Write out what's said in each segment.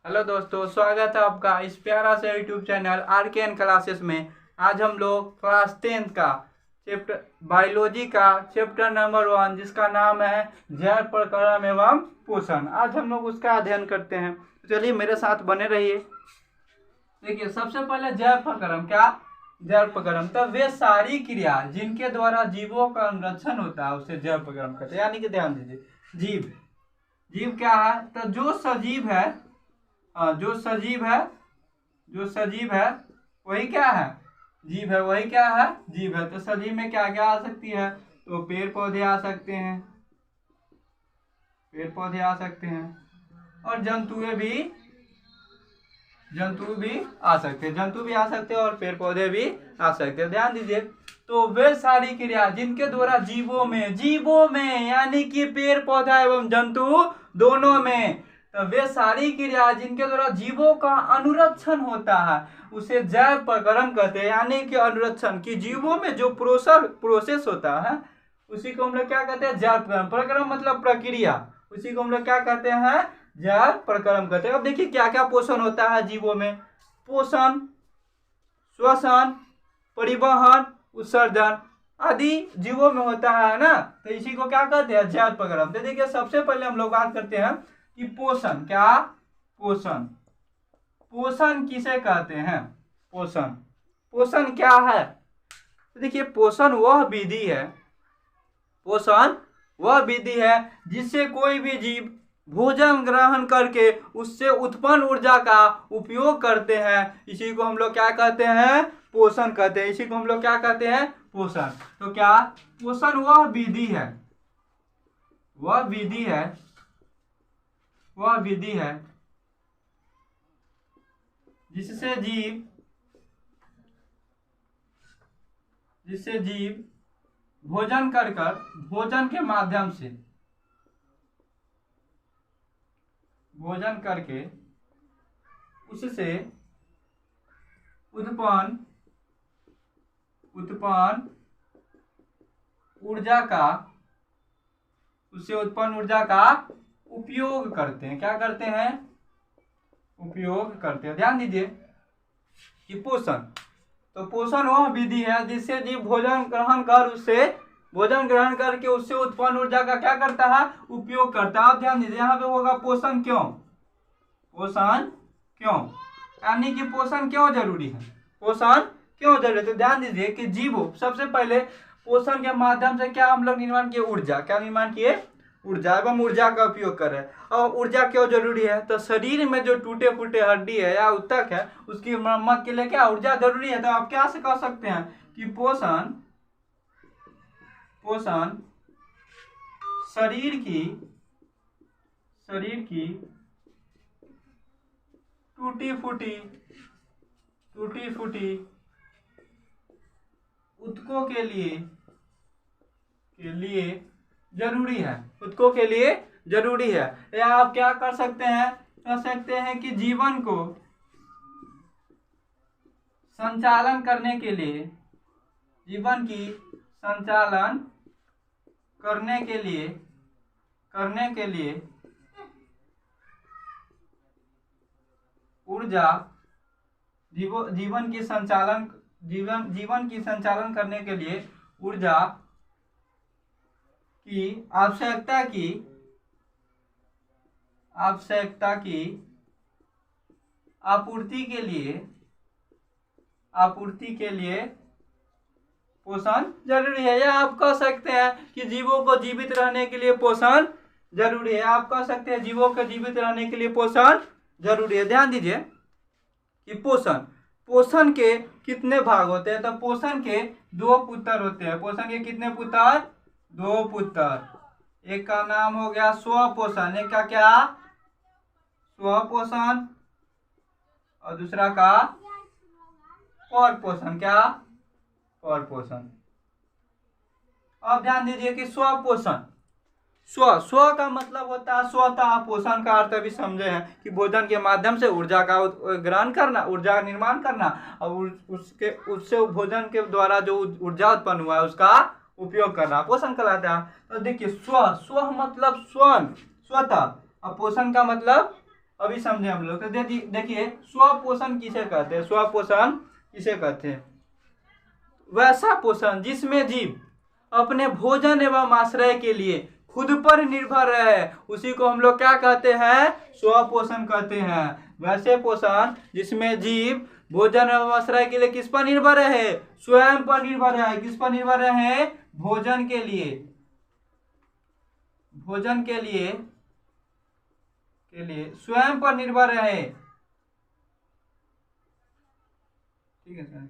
Hello दोस्तों, स्वागत है आपका इस प्यारा से यूट्यूब चैनल आर.के.एन क्लासेस में। आज हम लोग क्लास 10 का चैप्टर बायोलॉजी का चैप्टर नंबर 1 जिसका नाम है जैव प्रकरण एवं पोषण, आज हम लोग उसका अध्ययन करते हैं। तो चलिए मेरे साथ बने रहिए। देखिए, सबसे पहले जैव प्रकरण क्या? जैव प्रकरण तो वे सारी क्रिया जिनके द्वारा जीवों का अनुरक्षण होता है उसे जैव प्रकरण कहते हैं। यानी कि ध्यान दीजिए, जीव जीव क्या है? तो जो सजीव है, जो सजीव है वही क्या है? जीव है। वही क्या है? जीव है। तो सजीव में क्या क्या आ सकती है? तो पेड़ पौधे आ सकते हैं, और जंतु भी आ सकते हैं, और पेड़ पौधे भी आ सकते हैं। ध्यान दीजिए, तो वे सारी क्रिया जिनके द्वारा जीवों में यानी कि पेड़ पौधा एवं जंतु दोनों में, तो वे सारी क्रिया जिनके द्वारा जीवों का अनुरक्षण होता है उसे जैव प्रकरण कहते हैं। यानी कि अनुरक्षण की जीवों में जो प्रोसेस होता है उसी को हम लोग क्या कहते हैं? जैव प्रकरण। प्रकरण मतलब प्रक्रिया, उसी को हम लोग क्या कहते हैं? जैव प्रकरण कहते हैं। अब देखिए क्या क्या पोषण होता है जीवों में। पोषण, श्वसन, परिवहन, उत्सर्जन आदि जीवों में होता है ना। तो इसी को क्या कहते हैं? जैव प्रकरण। तो देखिए, सबसे पहले हम लोग बात करते हैं कि पोषण क्या? पोषण किसे कहते हैं? पोषण क्या है? तो देखिए, पोषण वह विधि है जिससे कोई भी जीव भोजन ग्रहण करके उससे उत्पन्न ऊर्जा का उपयोग करते हैं। इसी को हम लोग क्या कहते हैं? पोषण कहते हैं। इसी को हम लोग क्या कहते हैं? पोषण। तो क्या पोषण वह विधि है जिससे जीव भोजन करके उससे उत्पन्न ऊर्जा का उपयोग करते हैं। क्या करते हैं? उपयोग करते हैं। ध्यान दीजिए कि पोषण वह विधि है जिससे जीव भोजन ग्रहण करके उससे उत्पन्न ऊर्जा का क्या करता है? उपयोग करता है। अब ध्यान दीजिए, यहाँ पे होगा पोषण क्यों? यानी कि पोषण क्यों जरूरी है? तो ध्यान दीजिए कि जीवों सबसे पहले पोषण के माध्यम से क्या हम लोग निर्माण किए? ऊर्जा एवं ऊर्जा का उपयोग कर रहे हैं। और ऊर्जा क्यों जरूरी है? तो शरीर में जो टूटे फूटे हड्डी है या ऊतक है उसकी मरम्मत के लिए क्या ऊर्जा जरूरी है। तो आप क्या से कह सकते हैं कि पोषण शरीर की टूटी फूटी ऊतकों के लिए जरूरी है। या आप क्या कर सकते हैं कि जीवन को संचालन करने के लिए ऊर्जा जीवन की संचालन करने के लिए ऊर्जा की आवश्यकता की आपूर्ति के लिए पोषण जरूरी है। या आप कह सकते हैं कि जीवों को जीवित रहने के लिए पोषण जरूरी है। जरूरी है। ध्यान दीजिए कि पोषण के कितने भाग होते हैं? तो पोषण के 2 पुत्र होते हैं। पोषण के कितने पुत्र? 2 पुत्र। एक का नाम हो गया स्वपोषण, एक का क्या? स्वपोषण, और दूसरा का परपोषण। क्या? परपोषण। अब ध्यान दीजिए कि स्वपोषण, स्व का मतलब होता है स्वतः। पोषण का अर्थ भी समझे हैं कि भोजन के माध्यम से ऊर्जा का ग्रहण करना, ऊर्जा निर्माण करना, और उससे भोजन के द्वारा जो ऊर्जा उत्पन्न हुआ है उसका उपयोग करना पोषण कहलाता है। तो देखिए, स्व मतलब स्वतः, और पोषण का मतलब अभी समझे हम लोग। तो देखिए स्वपोषण किसे कहते हैं, स्वपोषण किसे कहते हैं? वैसा पोषण जिसमें जीव अपने भोजन एवं आश्रय के लिए खुद पर निर्भर रहे, उसी को हम लोग क्या कहते हैं? स्वपोषण कहते हैं। वैसे पोषण जिसमें जीव भोजन एवं आश्रय के लिए किस पर निर्भर रहे? स्वयं पर निर्भर रहे। किस पर निर्भर रहे? भोजन के लिए, भोजन के लिए स्वयं पर निर्भर रहे। ठीक है सर,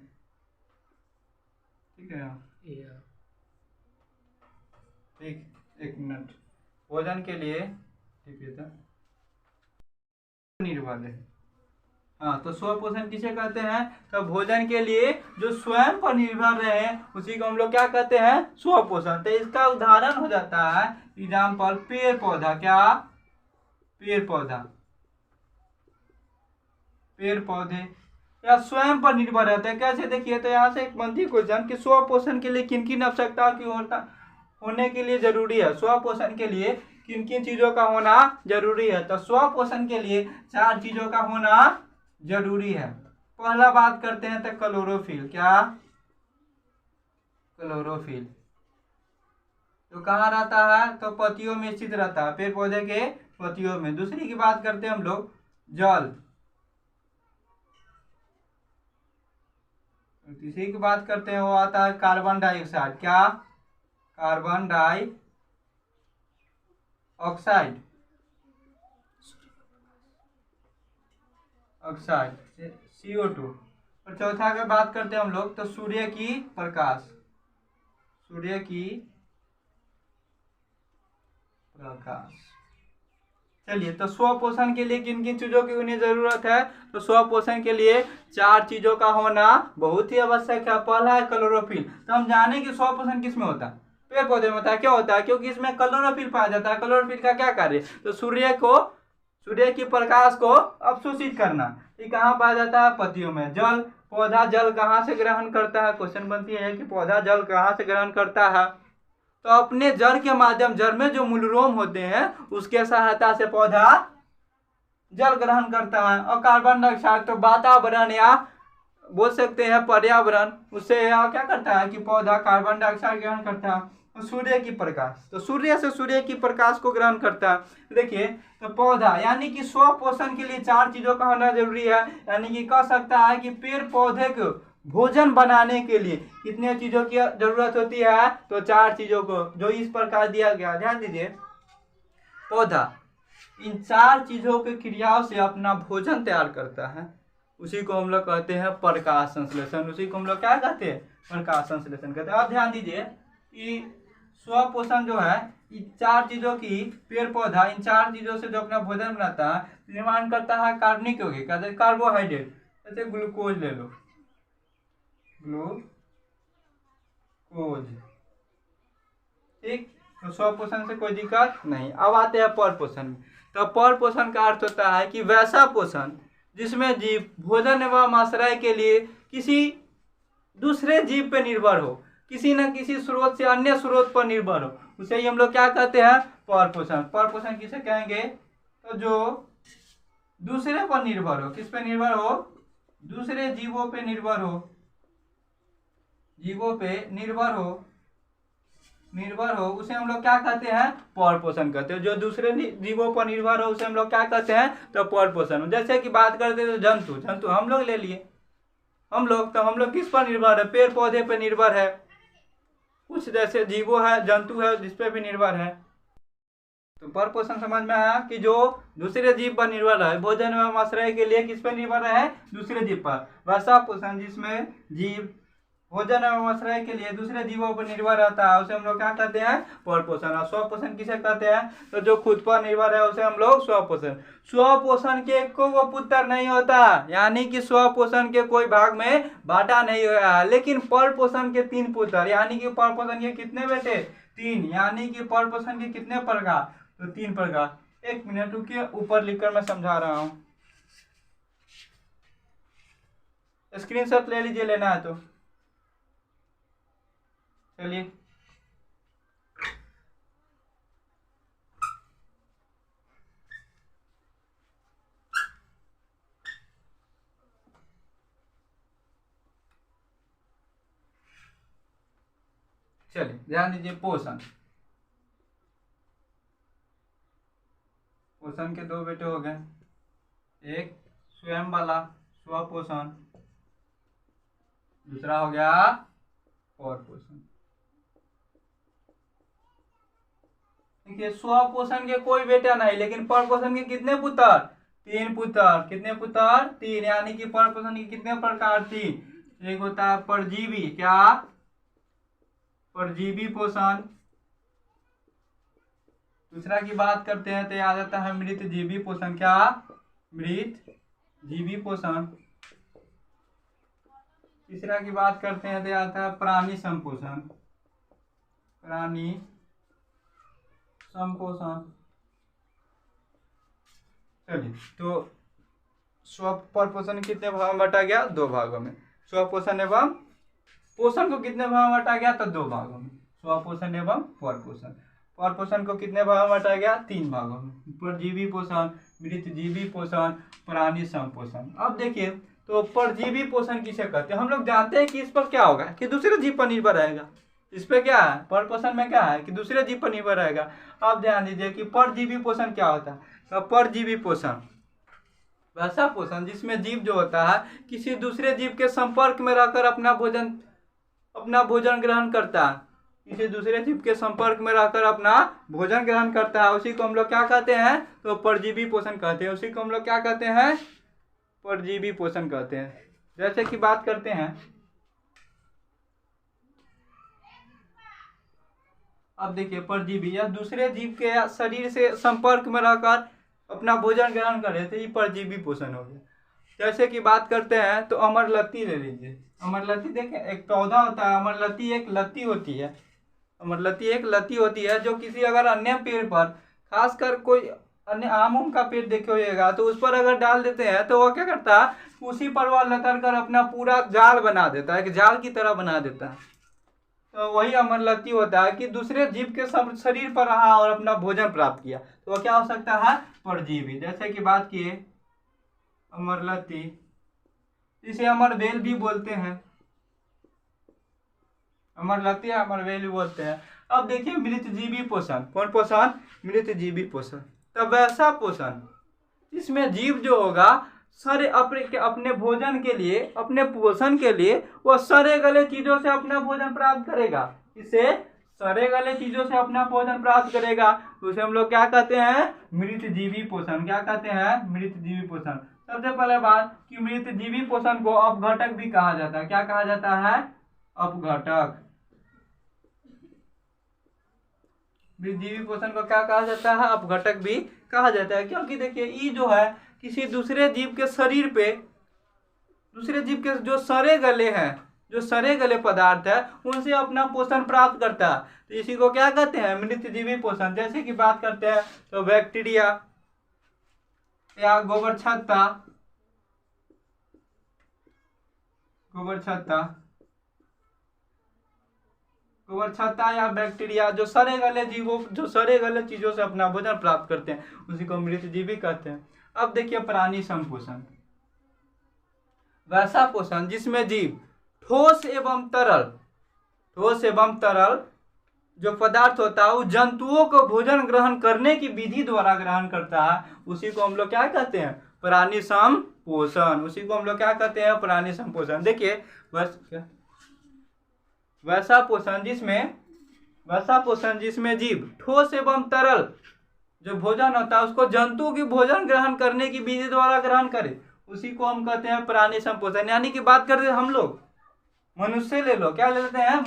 ठीक है ठीक, एक मिनट। भोजन के लिए ठीक है निर्भर है। हाँ, तो स्वपोषण किसे कहते हैं? तो भोजन के लिए जो स्वयं पर निर्भर रहे उसी को हम लोग क्या कहते हैं? स्वपोषण। तो इसका उदाहरण हो जाता है एग्जाम्पल पेड़ पौधा। क्या? पेड़ पौधा, पेड़ पौधे या स्वयं पर निर्भर रहते हैं। कैसे? देखिए तो यहाँ से एक बनती क्वेश्चन कि स्वपोषण के लिए किन किन आवश्यकता की होने के लिए जरूरी है? स्वपोषण के लिए किन किन चीजों का होना जरूरी है? तो स्वपोषण के लिए 4 चीजों का होना जरूरी है। पहला बात करते हैं तो क्लोरोफिल। क्या? क्लोरोफिल तो कहाँ रहता है? तो पत्तियों में स्थित रहता है, पेड़ पौधे के पत्तियों में। दूसरी की बात करते हैं हम लोग जल। तीसरी की बात करते हैं वो आता है कार्बन डाइऑक्साइड। क्या? Carbon dioxide, oxide CO2। और चौथा की बात करते हैं हम लोग तो सूर्य की प्रकाश, सूर्य की प्रकाश। चलिए, तो स्वपोषण के लिए किन किन चीजों की उन्हें जरूरत है? तो स्वपोषण के लिए 4 चीजों का होना बहुत ही आवश्यक है। पहला है क्लोरोफिल। तो हम जाने कि स्वपोषण किस में होता है? पेड़ पौधे में होता है। क्या होता है? क्योंकि इसमें क्लोरोफिल पाया जाता है। क्लोरोफिल का क्या कार्य? तो सूर्य की प्रकाश को अवशोषित करना। ये कहाँ पाया जाता है? पत्तियों में। जल, पौधा जल कहाँ से ग्रहण करता है? क्वेश्चन बनती है कि पौधा जल कहाँ से ग्रहण करता है? तो अपने जड़ के माध्यम, जड़ में जो मूलरोम होते हैं उसके सहायता से पौधा जल ग्रहण करता है। और कार्बन डाइऑक्साइड तो वातावरण या बोल सकते हैं पर्यावरण, उससे यहाँ क्या करता है कि पौधा कार्बन डाइऑक्साइड ग्रहण करता है। और सूर्य की प्रकाश, तो सूर्य की प्रकाश को ग्रहण करता है। देखिए तो पौधा यानी कि स्वपोषण के लिए 4 चीजों का होना जरूरी है। यानी कि कह सकता है कि पेड़ पौधे को भोजन बनाने के लिए कितने चीजों की जरूरत होती है? तो 4 चीजों को, जो इस प्रकार दिया गया। ध्यान दीजिए, पौधा इन 4 चीजों की क्रियाओं से अपना भोजन तैयार करता है। उसी को हम लोग कहते हैं प्रकाश संश्लेषण। उसी को हम लोग क्या कहते हैं? प्रकाश संश्लेषण कहते हैं। अब ध्यान दीजिए कि स्वपोषण जो है इन 4 चीजों की, पेड़ पौधा इन 4 चीजों से जो अपना भोजन बनाता है, निर्माण करता है कार्बनिक यौगिक, कहते हैं कार्बोहाइड्रेट। जैसे ग्लूकोज ले लो, ग्लूकोज। ठीक, तो स्वपोषण से कोई दिक्कत नहीं। अब आते हैं पर पोषण में। तो पर पोषण का अर्थ होता है कि वैसा पोषण जिसमें जीव भोजन एवं आश्रय के लिए किसी दूसरे जीव पर निर्भर हो, किसी न किसी स्रोत से अन्य स्रोत पर निर्भर हो, उसे ही हम लोग क्या कहते हैं? पर पोषण। पर पोषण किसे कहेंगे? तो जो दूसरे पर निर्भर हो। किस पे निर्भर हो? दूसरे जीवों पे निर्भर हो, जीवों पे निर्भर हो उसे हम लोग क्या कहते हैं? पर पोषण कहते हैं। जो दूसरे जीवों पर निर्भर हो उसे हम लोग क्या कहते हैं? तो पर पोषण। जैसे कि बात करते थे जंतु हम लोग ले लिए, हम लोग किस पर निर्भर है? पेड़ पौधे पर निर्भर है। कुछ जैसे जीवो है, जंतु है जिसपे भी निर्भर है। तो पर पोषण समझ में आया कि जो दूसरे जीव पर निर्भर है, भोजन एवं आश्रय के लिए किस पर निर्भर है? दूसरे जीव पर। वैसा पोषण जिसमें जीव भोजन एवं आश्रय के लिए दूसरे जीवों पर निर्भर रहता है उसे हम लोग क्या कहते हैं? पर पोषण। और स्वपोषण किसे कहते हैं? तो जो खुद पर निर्भर है उसे हम लोग स्वपोषण। स्वपोषण के को पुत्र नहीं होता, यानी कि स्वपोषण के कोई भाग में बांटा नहीं हुआ है। लेकिन पर पोषण के 3 पुत्र, यानी कि पर पोषण के कितने बेटे? 3। यानी कि पर पोषण के कितने प्रकार? तो 3 प्रकार। एक मिनट रुकिए, ऊपर लिखकर मैं समझा रहा हूं। स्क्रीनशॉट ले लीजिए, लेना है तो। चलिए, चलिए ध्यान दीजिए, पोषण। पोषण के दो बेटे हो गए, एक स्वयं वाला स्वपोषण, दूसरा हो गया परपोषण। देखिए स्वपोषण के कोई बेटा नहीं, लेकिन परपोषण के कितने पुत्र? 3 पुत्र। कितने पुत्र? 3। यानी कि परपोषण के कितने प्रकार? 3। एक होता है परजीवी, क्या? परजीवी पोषण। दूसरा की बात करते हैं तो आ जाता है मृतजीवी पोषण, क्या? मृतजीवी पोषण। तीसरा की बात करते हैं तो आता है प्राणी संपोषण, प्राणी संपोषण। चलिए, तो स्वपोषण कितने भाग में बांटा गया? 2 भागों में। स्वपोषण एवं पोषण को कितने भाग में बांटा गया? तो 2 भागों में, स्वपोषण एवं परपोषण। परपोषण को कितने भाग में बांटा गया? 3 भागों में, परजीवी पोषण, मृतजीवी पोषण, प्राणी संपोषण। अब देखिए, तो परजीवी पोषण किसे कहते हैं? हम लोग जानते हैं कि इस पर क्या होगा कि दूसरे जीव पर निर्भर रहेगा। इस पे क्या है? परपोषण में क्या है कि दूसरे जीव पर निर्भर रहेगा। अब ध्यान दीजिए कि परजीवी पोषण क्या होता है। तो परजीवी पोषण वैसा पोषण जिसमें जीव जो होता है किसी दूसरे जीव के संपर्क में रहकर अपना भोजन ग्रहण करता है, किसी दूसरे जीव के संपर्क में रहकर अपना भोजन ग्रहण करता है, उसी को हम लोग क्या कहते हैं? तो परजीवी पोषण कहते हैं। उसी को हम लोग क्या कहते हैं? परजीवी पोषण कहते हैं। जैसे कि बात करते हैं, अब देखिए परजीवी या दूसरे जीव के शरीर से संपर्क में रहकर अपना भोजन ग्रहण करे तो ये परजीवी पोषण हो गया। जैसे कि बात करते हैं तो अमरलत्ती ले लीजिए। अमरलत्ती देखें, एक पौधा होता है, अमरलत्ती एक लत्ती होती है। अमरलत्ती एक लत्ती होती है जो किसी अगर अन्य पेड़ पर, खासकर कोई अन्य आम का पेड़ देखे होइएगा तो उस पर अगर डाल देते हैं तो वह क्या करता है? उसी पर वह लतर कर अपना पूरा जाल बना देता है, एक जाल की तरह बना देता है। तो वही अमरलत्ती होता है कि दूसरे जीव के शरीर पर रहा और अपना भोजन प्राप्त किया, तो वह क्या हो सकता है? परजीवी। जैसे कि बात किए अमरलत्ती, इसे अमरवेल भी बोलते हैं, अमरलत्ती अमरवेल भी बोलते हैं। अब देखिए मृतजीवी पोषण। कौन पोषण? मृतजीवी पोषण। तब वैसा पोषण इसमें जीव जो होगा सारे अपने भोजन के लिए, अपने पोषण के लिए वो सड़े गले चीजों से अपना भोजन प्राप्त करेगा। इसे सड़े गले चीजों से अपना भोजन प्राप्त करेगा, तो उसे हम लोग क्या कहते हैं? मृतजीवी पोषण। क्या कहते हैं? मृतजीवी पोषण। सबसे पहले बात कि मृतजीवी पोषण को अपघटक भी कहा जाता है। क्या कहा जाता है? अपघटक। मृतजीवी पोषण को क्या कहा जाता है? अपघटक भी कहा जाता है। क्योंकि देखिए ये जो है किसी दूसरे जीव के शरीर पे, दूसरे जीव के जो सड़े गले हैं, जो सड़े गले पदार्थ है, उनसे अपना पोषण प्राप्त करता है, तो इसी को क्या कहते हैं? मृतजीवी पोषण। जैसे कि बात करते हैं तो बैक्टीरिया या गोबर छत्ता, गोबर छत्ता या बैक्टीरिया जो सड़े गले जीवों, जो सड़े गले चीजों से अपना भोजन प्राप्त करते हैं, उसी को मृतजीवी कहते हैं। अब देखिए प्राणी संपोषण। वैसा पोषण जिसमें जीव ठोस एवं तरल जो पदार्थ होता है वो जंतुओं को भोजन ग्रहण करने की विधि द्वारा ग्रहण करता है, उसी को हम लोग क्या कहते हैं? प्राणी संपोषण। उसी को हम लोग क्या कहते हैं? प्राणी संपोषण। देखिए वैसा पोषण जिसमें जीव ठोस एवं तरल जो भोजन होता है उसको जंतु की भोजन ग्रहण करने की विधि द्वारा ग्रहण करे, उसी को हम कहते हैं प्राणी संपोषण। यानी कि बात करते हैं हम लोग मनुष्य ले लो, क्या ले लेते हैं?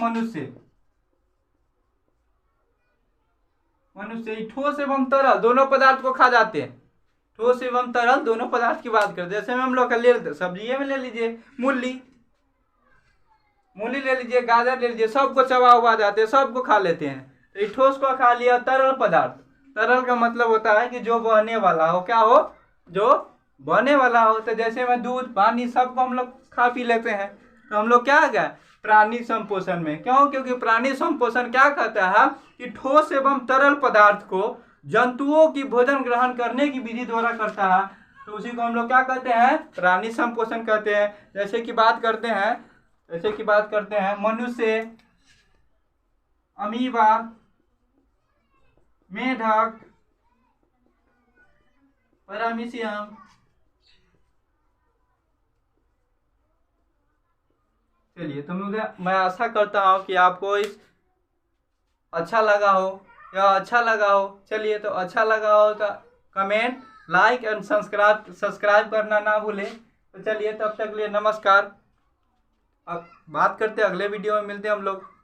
मनुष्य ठोस एवं तरल दोनों पदार्थ को खा जाते हैं। ठोस एवं तरल दोनों पदार्थ की बात करते हैं। जैसे में हम लोग ले लेते, सब्जी में ले लीजिए मूली ले लीजिए, गाजर ले लीजिए, सबको चबा उबा जाते हैं, सबको खा लेते हैं। तो ठोस को खा लिया। तरल पदार्थ, तरल का मतलब होता है कि जो बहने वाला हो, क्या हो? जो बहने वाला हो। तो जैसे में दूध, पानी, सबको हम लोग खा पी लेते हैं, तो हम लोग क्या आ गए? प्राणी संपोषण में। क्यों? क्योंकि प्राणी संपोषण क्या कहता है कि ठोस एवं तरल पदार्थ को जंतुओं की भोजन ग्रहण करने की विधि द्वारा करता है, तो उसी को हम लोग क्या कहते हैं? प्राणी संपोषण कहते हैं। जैसे कि बात करते हैं मनुष्य अमीबा, मेढक, पैरामीशियम। चलिए, तो मैं आशा करता हूँ कि आपको इस अच्छा लगा हो या अच्छा लगा हो। चलिए, तो अच्छा लगा हो तो कमेंट, लाइक एंड सब्सक्राइब करना ना भूलें। तो चलिए, तब तक के लिए नमस्कार। अब बात करते हैं, अगले वीडियो में मिलते हैं हम लोग।